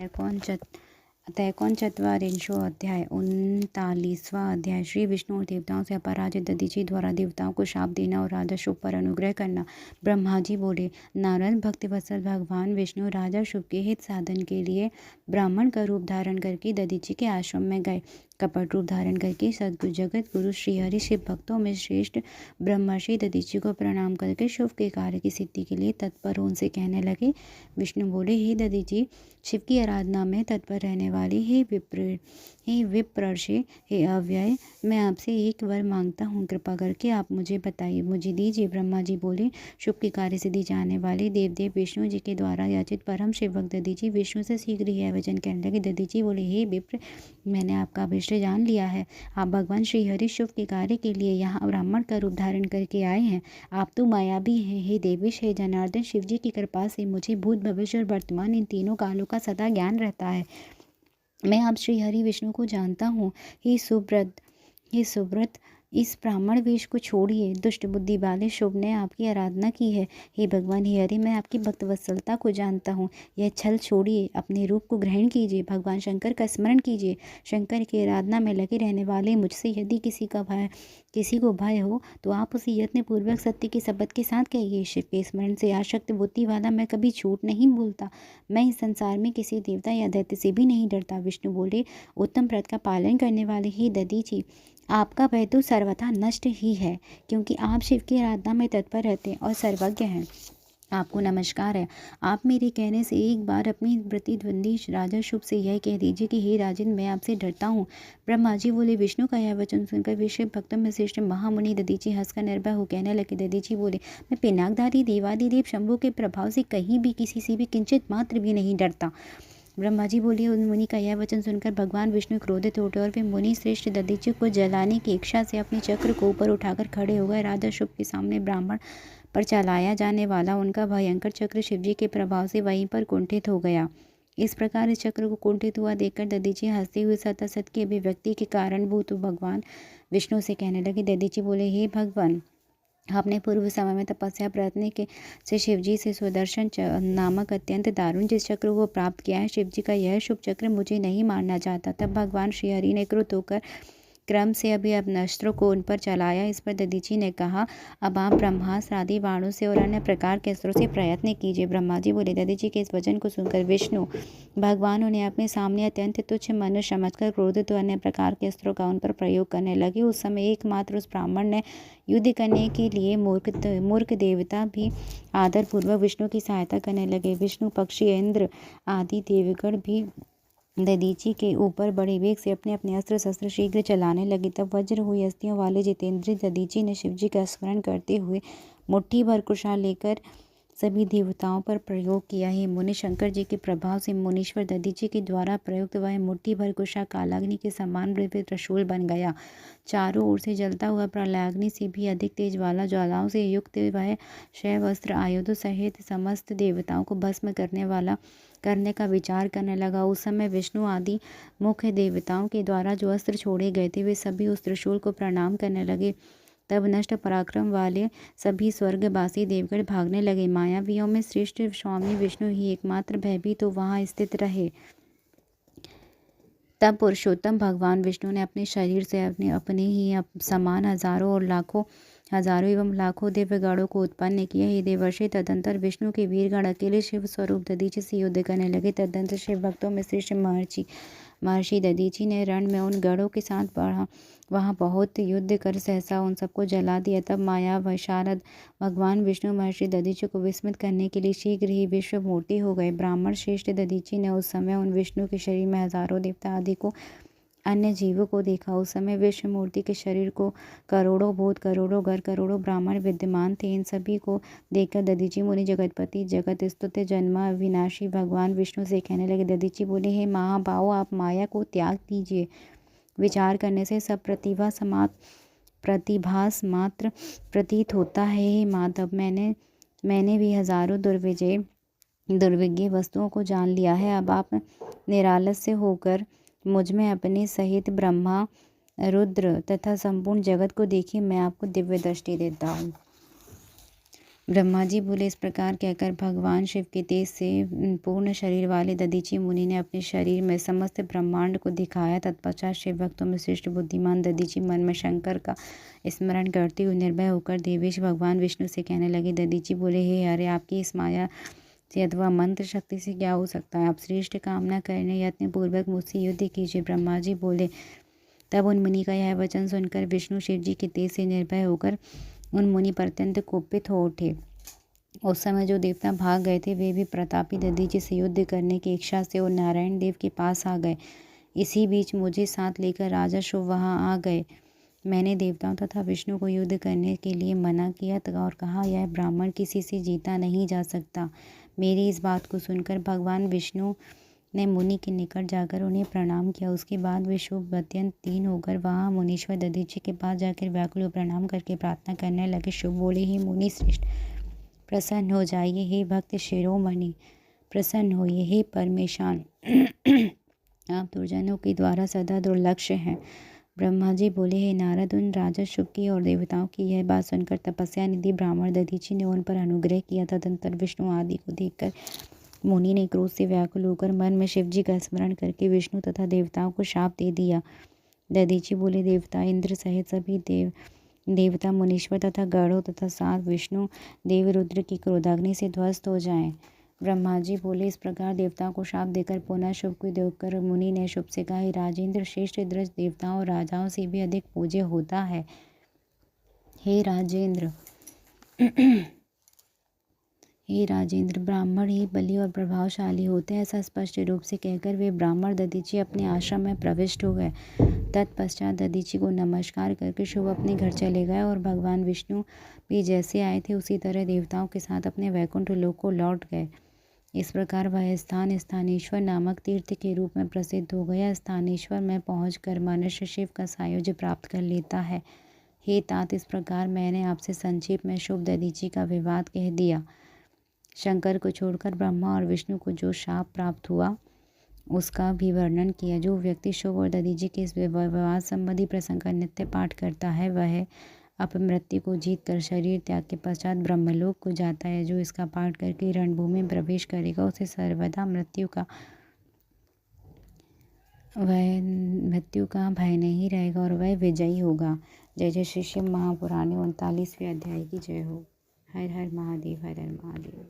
त्रैकोनचत्वारिंशो अध्याय 39वां अध्याय। श्री विष्णु और देवताओं से अपराजित दधीचि द्वारा देवताओं को शाप देना और राजा शुभ पर अनुग्रह करना। ब्रह्मा जी बोले, नारद भक्तिवत्सल भगवान विष्णु राजा शुभ के हित साधन के लिए ब्राह्मण का रूप धारण करके दधीचि के आश्रम में गए। कपट रूप धारण करके सदगुरु जगत गुरु श्रीहरि शिव भक्तों में श्रेष्ठ ब्रह्मर्षि दधीचि को प्रणाम करके शुभ के कार्य की सिद्धि के लिए तत्पर उनसे कहने लगे। विष्णु बोले, हे दधीचि, शिव की आराधना में तत्पर रहने वाली हे विप्रर्षि, हे अव्यय, मैं आपसे एक वर मांगता हूँ, कृपा करके आप मुझे बताइए, मुझे दीजिए। ब्रह्मा जी बोले, शुभ की कार्य सिद्धि जाने वाले देवदेव विष्णु जी के द्वारा याचित परम शिव भक्त दधीचि विष्णु से शीघ्र यह वचन कहने लगे। दधीचि बोले, हे विप्र, मैंने आपका अभिष्ट जान लिया है। आप भगवान श्रीहरि शुभ के कार्य के लिए यहाँ ब्राह्मण का रूप धारण करके आए हैं। आप तो मायावी हैं। हे देवेश, हे जनार्दन, शिव जी की कृपा से मुझे भूत भविष्य और वर्तमान इन तीनों कालों का सदा ज्ञान रहता है। मैं आप श्री हरि विष्णु को जानता हूँ। हे सुब्रत, इस ब्राह्मण वेश को छोड़िए। दुष्ट बुद्धि वाले शुभ ने आपकी आराधना की है। हे भगवान, हे हरि, मैं आपकी भक्तवत्सलता को जानता हूँ। यह छल छोड़िए, अपने रूप को ग्रहण कीजिए, भगवान शंकर का स्मरण कीजिए। शंकर की आराधना में लगे रहने वाले मुझसे यदि किसी को भय हो तो आप उसे यत्न पूर्वक सत्य की शपथ के साथ कहिए। शिव के स्मरण से आशक्त बुद्धि वाला मैं कभी झूठ नहीं बोलता। मैं इस संसार में किसी देवता या दैत्य से भी नहीं डरता। विष्णु बोले, उत्तम व्रत का पालन करने वाले ही दधीचि, आपका भय तो सर्वथा नष्ट ही है, क्योंकि आप शिव की आराधना में तत्पर रहते हैं और सर्वज्ञ हैं। आपको नमस्कार है। आप मेरे कहने से एक बार अपनी प्रतिद्वंदी राजा शुभ से यह कह दीजिए कि हे राजन, मैं आपसे डरता हूँ। ब्रह्मा जी बोले, विष्णु का यह वचन सुनकर विश्व भक्तों में श्रेष्ठ महामुनि दधीचि हंसकर निर्भय हो कहने लगे। दधीचि बोले, मैं पिनाकधारी देवादिदेव शंभु के प्रभाव से कहीं भी किसी से भी किंचित मात्र भी नहीं डरता। ब्रह्मा जी बोले, उन मुनि का यह वचन सुनकर भगवान विष्णु क्रोधित हो उठे और वे मुनि श्रेष्ठ दधीचि को जलाने की इच्छा से अपने चक्र को ऊपर उठाकर खड़े हो गए। राजा शुभ के सामने ब्राह्मण पर चलाया जाने वाला उनका भयंकर चक्र शिवजी के प्रभाव से वहीं पर कुंठित हो गया। इस प्रकार इस चक्र को कुंठित हुआ देखकर दधीचि हंसते हुए सतासत की अभिव्यक्ति के कारणभूत भगवान विष्णु से कहने लगे। दधीचि बोले, हे भगवान, आपने पूर्व समय में तपस्या प्रयत्न के से शिवजी से सुदर्शन नामक अत्यंत दारुण जिस चक्र को प्राप्त किया है, शिवजी का यह शुभ चक्र मुझे नहीं मारना चाहता। तब भगवान श्रीहरि ने क्रुद्ध होकर क्रम से अभी अपने अस्त्रों को उन पर चलाया। इस पर दधीचि ने कहा, अब आप ब्रह्मास्त्र आदि बाणों से और अन्य प्रकार के अस्त्रों से प्रयत्न कीजिए। ब्रह्मा जी बोले। दधीचि के इस वचन को सुनकर विष्णु भगवान उन्हें अपने सामने अत्यंत तुच्छ मनुष्य समझकर क्रोधित तो अन्य प्रकार के अस्त्रों का उन पर प्रयोग करने लगे। उस समय एकमात्र उस ब्राह्मण ने युद्ध करने के लिए मूर्ख देवता भी आदरपूर्वक विष्णु की सहायता करने लगे। विष्णु पक्षी इंद्र आदि देवगण भी दधीचि के ऊपर बड़े वेग से अपने अपने अस्त्र शस्त्र शीघ्र चलाने लगे। तब वज्र हुई अस्थियों वाले जितेंद्र दधीचि ने शिवजी का स्मरण करते हुए मुट्ठी भर कुशा लेकर सभी देवताओं पर प्रयोग किया। है मुनि, शंकर जी के प्रभाव से मुनीश्वर दधीचि के द्वारा प्रयुक्त वह मुट्ठी भर कुशा कालाग्नि के समान दिव्य त्रिशूल बन गया। चारों ओर से जलता हुआ प्रलयाग्नि से भी अधिक तेज वाला ज्वालाओं से युक्त वह शैव अस्त्र आयुधों सहित समस्त देवताओं को भस्म करने का विचार करने लगा। उस समय विष्णु आदि मुख्य देवताओं के द्वारा जो अस्त्र छोड़े गए थे वे सभी उस त्रिशूल को प्रणाम करने लगे। तब नष्ट पराक्रम वाले सभी स्वर्गवासी देवगण भागने लगे। मायावियों में श्रेष्ठ स्वामी विष्णु ही एकमात्र भयभीत तो वहां स्थित रहे। तब पुरुषोत्तम भगवान विष्णु ने अपने शरीर से अपने ही समान हजारों एवं लाखों दिव्य गणों को उत्पन्न किया। हे देवर्षि, तदंतर विष्णु के वीरगण अकेले शिव स्वरूप दधीचि से युद्ध करने लगे। तदंतर शिव भक्तों में श्रेष्ठ महर्षि दधीचि ने रण में उन गणों के साथ वहां बहुत युद्ध कर सहसा उन सबको जला दिया। तब माया वैशारद भगवान विष्णु महर्षि दधीचि को विस्मित करने के लिए शीघ्र ही विश्व मूर्ति हो गए। ब्राह्मण श्रेष्ठ दधीचि ने उस समय उन विष्णु के शरीर में हजारों देवता आदि को अन्य जीवों को देखा। उस समय विश्व मूर्ति के शरीर को करोड़ों भूत, करोड़ों घर, करोड़ों ब्राह्मण विद्यमान थे। इन सभी को देखकर दधीचि मुनि जगतपति जगत स्तुत्य जन्मा विनाशी भगवान विष्णु से कहने लगे। दधीचि बोले, हे महाभाव, आप माया को त्याग दीजिए। विचार करने से सब प्रतिभास मात्र प्रतीत होता है। हे माधव, मैंने भी हजारों दुर्विज्ञ वस्तुओं को जान लिया है। अब आप निरालस्य होकर मुझ में अपने सहित ब्रह्मा, रुद्र तथा संपूर्ण जगत को देखिए। मैं आपको दिव्य दृष्टि देता हूँ। ब्रह्मा जी बोले। इस प्रकार कहकर भगवान शिव के तेज से पूर्ण शरीर वाले दधीची मुनि ने अपने शरीर में समस्त ब्रह्मांड को दिखाया। तत्पश्चात शिव भक्तों में श्रेष्ठ बुद्धिमान दधीची मन में शंकर का स्मरण करते हुए निर्भय होकर देवेश भगवान विष्णु से कहने लगे। दधीची बोले, हे हरे, आपकी इस माया से अथवा मंत्र शक्ति से क्या हो सकता है? आप श्रेष्ठ कामना करने यत्न पूर्वक मुझसे युद्ध कीजिए। ब्रह्मा जी बोले। तब उन मुनि का यह वचन सुनकर विष्णु शिव जी के तेज से निर्भय होकर उन मुनि पर अत्यंत कुपित हो उठे। उस समय जो देवता भाग गए थे वे भी प्रतापी दधीची से युद्ध करने की इच्छा से और नारायण देव के पास आ गए। इसी बीच मुझे साथ लेकर राजा शुभ वहां आ गए। मैंने देवताओं तथा विष्णु को युद्ध करने के लिए मना किया और कहा, यह ब्राह्मण किसी से जीता नहीं जा सकता। मेरी इस बात को सुनकर भगवान विष्णु ने मुनि के निकट जाकर उन्हें प्रणाम किया। उसके बाद वे शुभ अत्यंत दीन होकर वहाँ मुनीश्वर दधीची के पास जाकर व्याकुल प्रणाम करके प्रार्थना करने लगे। शुभ बोले, हे मुनि श्रेष्ठ, प्रसन्न हो जाइए। हे भक्त शिरोमणि, प्रसन्न होइए। हे परमेशान, आप दुर्जनों के द्वारा सदा दुर्लक्ष्य हैं। ब्रह्मा जी बोले, हे नारद, उन राजा शुभ की और देवताओं की यह बात सुनकर तपस्या निधि ब्राह्मण दधीची ने उन पर अनुग्रह किया। तदंतर विष्णु आदि को देखकर मुनि ने क्रोध से व्याकुल होकर मन में शिव जी का स्मरण करके विष्णु तथा देवताओं को शाप दे दिया। दधीची बोले, देवता इंद्र सहित सभी देवता मुनीश्वर तथा गढ़ों तथा सात विष्णु देव रुद्र की क्रोधाग्नि से ध्वस्त हो जाएं। ब्रह्मा जी बोले। इस प्रकार देवताओं को शाप देकर पुनः शुभ को देखकर मुनि ने शुभ से कहा, राजेंद्र, श्रेष्ठ दृष्ट देवताओं और राजाओं से भी अधिक पूज्य होता है। हे राजेंद्र, हे राजेंद्र, ब्राह्मण ही बली और प्रभावशाली होते हैं। ऐसा स्पष्ट रूप से कहकर वे ब्राह्मण दधीची अपने आश्रम में प्रविष्ट हो गए। तत्पश्चात दधीची को नमस्कार करके शुभ अपने घर चले गए और भगवान विष्णु भी जैसे आए थे उसी तरह देवताओं के साथ अपने वैकुंठ लोक को लौट गए। इस प्रकार वह स्थान स्थानेश्वर नामक तीर्थ के रूप में प्रसिद्ध हो गया। स्थानेश्वर में पहुंचकर मनुष्य शिव का सायुज्य प्राप्त कर लेता है। हे तात, इस प्रकार मैंने आपसे संक्षेप में शुभ दधीची का विवाद कह दिया। शंकर को छोड़कर ब्रह्मा और विष्णु को जो शाप प्राप्त हुआ उसका भी वर्णन किया। जो व्यक्ति शुभ और दधीची के इस विवाद संबंधी प्रसंग का नित्य पाठ करता है वह अपमृत्यु को जीत कर शरीर त्याग के पश्चात ब्रह्मलोक को जाता है। जो इसका पाठ करके रणभूमि में प्रवेश करेगा उसे सर्वदा मृत्यु का भय नहीं रहेगा और वह विजयी होगा। जय जय श्री शिव महापुराण 39वें अध्याय की जय हो। हर हर महादेव, हर हर महादेव।